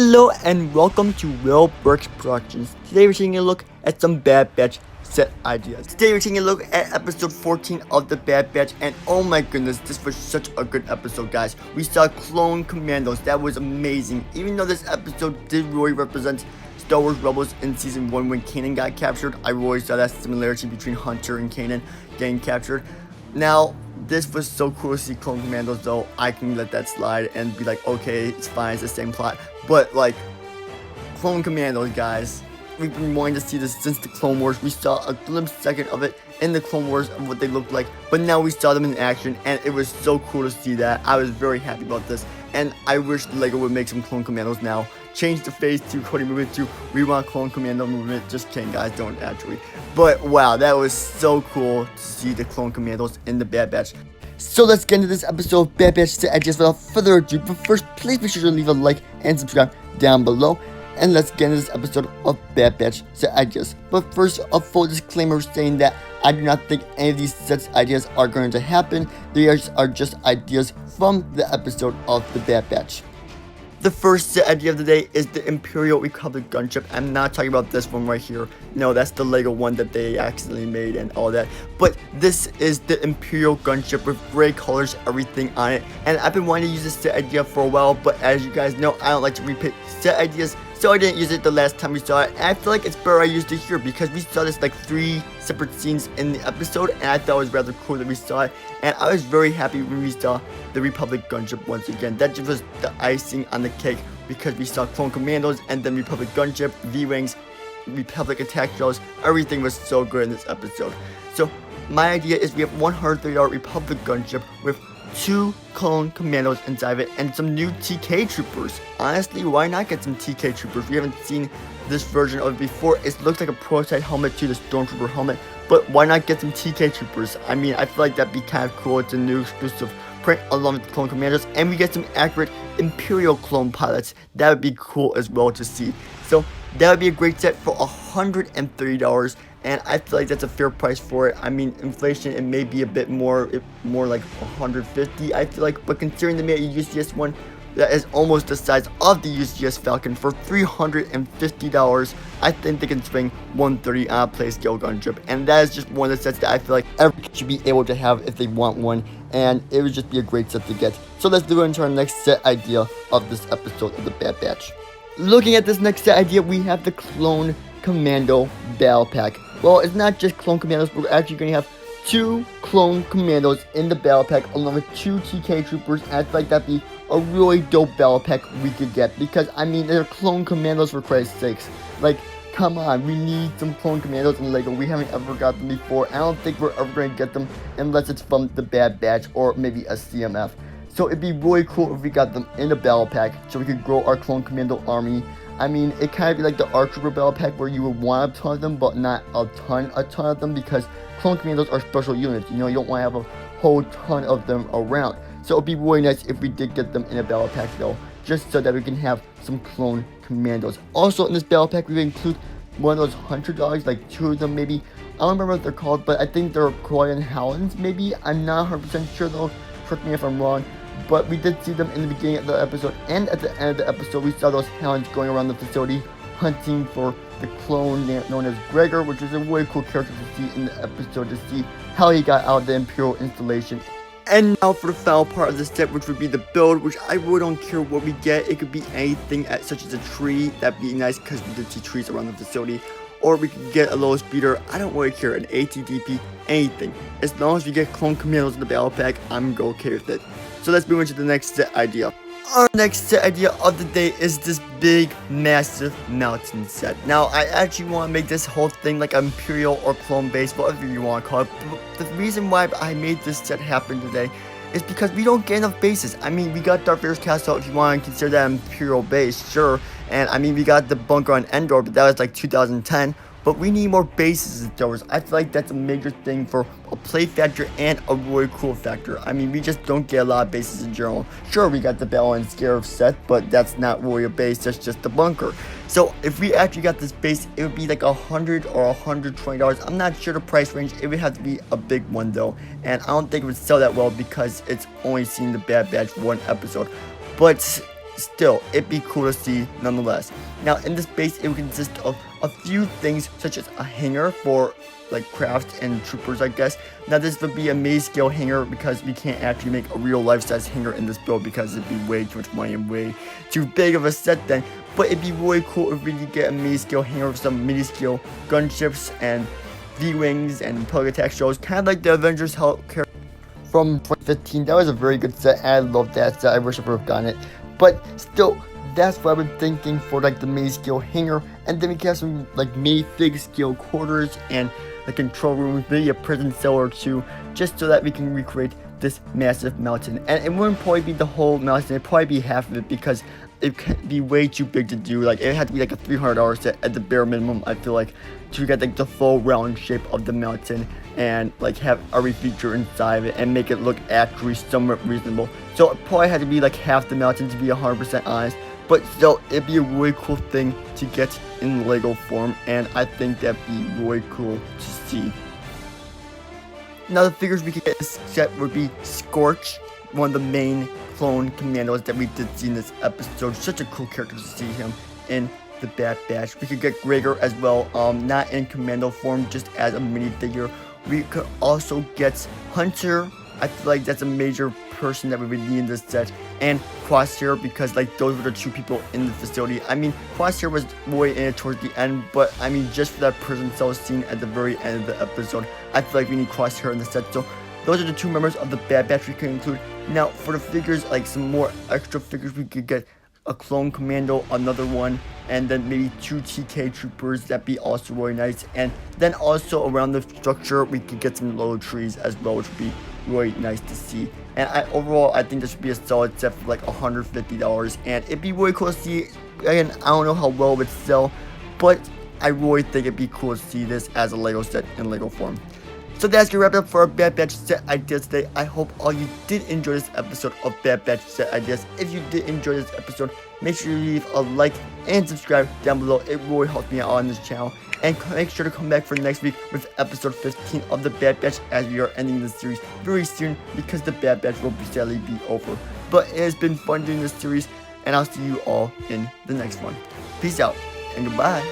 Hello and welcome to Will Burks Productions. Today we're taking a look at some Bad Batch set ideas. Today we're taking a look at episode 14 of the Bad Batch, and oh my goodness, this was such a good episode, guys. We saw clone commandos. That was amazing. Even though this episode did really represent Star Wars Rebels in season 1 when Kanan got captured, I really saw that similarity between Hunter and Kanan getting captured. Now, this was so cool to see clone commandos, though. I can let that slide and be like, okay, it's fine, it's the same plot. But like, clone commandos, guys, we've been wanting to see this since the Clone Wars. We saw a glimpse second of it in the Clone Wars of what they looked like, but now we saw them in action, and it was so cool to see that. I was very happy about this, and I wish LEGO would make some clone commandos now. Change the phase 2 Cody movement to we want clone commando movement. Just kidding, guys, don't actually. But wow, that was so cool to see the clone commandos in the Bad Batch. So let's get into this episode of Bad Batch set ideas without further ado. But first, please be sure to leave a like and subscribe down below. And let's get into this episode of Bad Batch set ideas. But first, a full disclaimer saying that I do not think any of these set ideas are going to happen. They are just ideas from the episode of the Bad Batch. The first set idea of the day is the Imperial Republic gunship. I'm not talking about this one right here. No, that's the LEGO one that they accidentally made and all that. But this is the Imperial gunship with gray colors, everything on it. And I've been wanting to use this set idea for a while, but as you guys know, I don't like to repeat set ideas, so I didn't use it the last time we saw it. And I feel like it's better I used it here because we saw this like 3 separate scenes in the episode, and I thought it was rather cool that we saw it. And I was very happy when we saw the Republic gunship once again. That just was the icing on the cake because we saw clone commandos and then Republic gunship, V-wings, Republic attack shells. Everything was so good in this episode. So my idea is we have $130 Republic gunship with 2 clone commandos inside of it and some new TK troopers. Honestly, why not get some TK troopers? We haven't seen this version of it before. It looks like a prototype helmet to the Stormtrooper helmet, but why not get some TK troopers? I mean, I feel like that'd be kind of cool. It's a new exclusive print along with the clone commanders, and we get some accurate Imperial clone pilots. That would be cool as well to see. So that would be a great set for $130, and I feel like that's a fair price for it. I mean, inflation, it may be a bit more like $150, I feel like, but considering they made a UCS one that is almost the size of the UCS Falcon for $350, I think they can swing $130 on a play scale gunship, and that is just one of the sets that I feel like everyone should be able to have if they want one, and it would just be a great set to get. So let's go into our next set idea of this episode of the Bad Batch. Looking at this next set idea, we have the Clone Commando Battle Pack. Well, it's not just clone commandos, but we're actually going to have 2 clone commandos in the battle pack along with 2 TK troopers, and I feel like that'd be a really dope battle pack we could get because, I mean, they're clone commandos for Christ's sakes. Like, come on, we need some clone commandos in LEGO. We haven't ever got them before. I don't think we're ever going to get them unless it's from the Bad Batch or maybe a CMF. So it'd be really cool if we got them in a battle pack so we could grow our clone commando army. I mean, it kind of be like the R-Trooper battle pack where you would want a ton of them, but not a ton of them because clone commandos are special units. You know, you don't want to have a whole ton of them around. So it'd be really nice if we did get them in a battle pack though, just so that we can have some clone commandos. Also in this battle pack, we would include one of those hunter dogs, like 2 of them maybe. I don't remember what they're called, but I think they're Korean Hounds maybe. I'm not 100% sure though, correct me if I'm wrong. But we did see them in the beginning of the episode, and at the end of the episode we saw those hounds going around the facility hunting for the clone known as Gregor, which is a really cool character to see in the episode, to see how he got out of the Imperial installation. And now for the final part of the set, which would be the build, which I really don't care what we get. It could be anything such as a tree. That'd be nice because we did see trees around the facility. Or we could get a low speeder. I don't really care. An ATDP, anything. As long as we get clone commandos in the battle pack, I'm okay with it. So let's move into the next set idea. Our next set idea of the day is this big, massive mountain set. Now, I actually want to make this whole thing like Imperial or clone base, whatever you want to call it. But the reason why I made this set happen today is because we don't get enough bases. I mean, we got Darth Vader's castle, if you want to consider that Imperial base, sure. And I mean, we got the bunker on Endor, but that was like 2010. But we need more bases in Star Wars. I feel like that's a major thing for a play factor and a really cool factor. I mean, we just don't get a lot of bases in general. Sure, we got the Battle and Scarab set, but that's not really a base, that's just a bunker. So if we actually got this base, it would be like $100 or $120. I'm not sure the price range. It would have to be a big one though. And I don't think it would sell that well because it's only seen the Bad Batch 1 episode. But still, it'd be cool to see nonetheless. Now, in this base, it would consist of a few things such as a hangar for like crafts and troopers, I guess. Now, this would be a maze scale hangar because we can't actually make a real life-size hangar in this build because it'd be way too much money and way too big of a set then. But it'd be really cool if we could get a maze scale hangar with some mini scale gunships and V-Wings and Pellet Attack shows, kind of like the Avengers Hellcarrier from 2015. That was a very good set. I love that set. I wish I would have gotten it. But still, that's what I've been thinking for like the maze scale hangar. And then we can have some like minifig scale quarters and the control rooms, maybe a prison cell or two, just so that we can recreate this massive mountain. And it wouldn't probably be the whole mountain, it'd probably be half of it because it could be way too big to do. Like, it had to be like a $300 set at the bare minimum, I feel like, to get like the full round shape of the mountain and like have every feature inside of it and make it look actually somewhat reasonable. So it probably had to be like half the mountain, to be 100% honest. But still, it'd be a really cool thing to get in Lego form, and I think that'd be really cool to see. Now, the figures we could get in this set would be Scorch, one of the main clone commandos that we did see in this episode. Such a cool character to see him in the Bad Batch. We could get Gregor as well, not in commando form, just as a minifigure. We could also get Hunter. I feel like that's a major person that we would need in this set, and Crosshair, because like those were the two people in the facility. I mean, Crosshair was way in it towards the end, but I mean, just for that prison cell scene at the very end of the episode, I feel like we need Crosshair in the set. So those are the two members of the Bad Batch we can include. Now, for the figures, like some more extra figures, we could get a clone commando, another one, and then maybe 2 TK troopers. That'd be also really nice. And then also around the structure, we could get some little trees as well, which would be really nice to see. And overall, I think this would be a solid set for like $150, and it'd be really cool to see. Again, I don't know how well it would sell, but I really think it'd be cool to see this as a Lego set in Lego form. So that's gonna wrap it up for our Bad Batch set ideas today. I hope all you did enjoy this episode of Bad Batch set ideas. If you did enjoy this episode, make sure you leave a like and subscribe down below. It really helps me out on this channel. And make sure to come back for next week with episode 15 of the Bad Batch, as we are ending the series very soon because the Bad Batch will sadly be over. But it has been fun doing this series, and I'll see you all in the next one. Peace out and goodbye.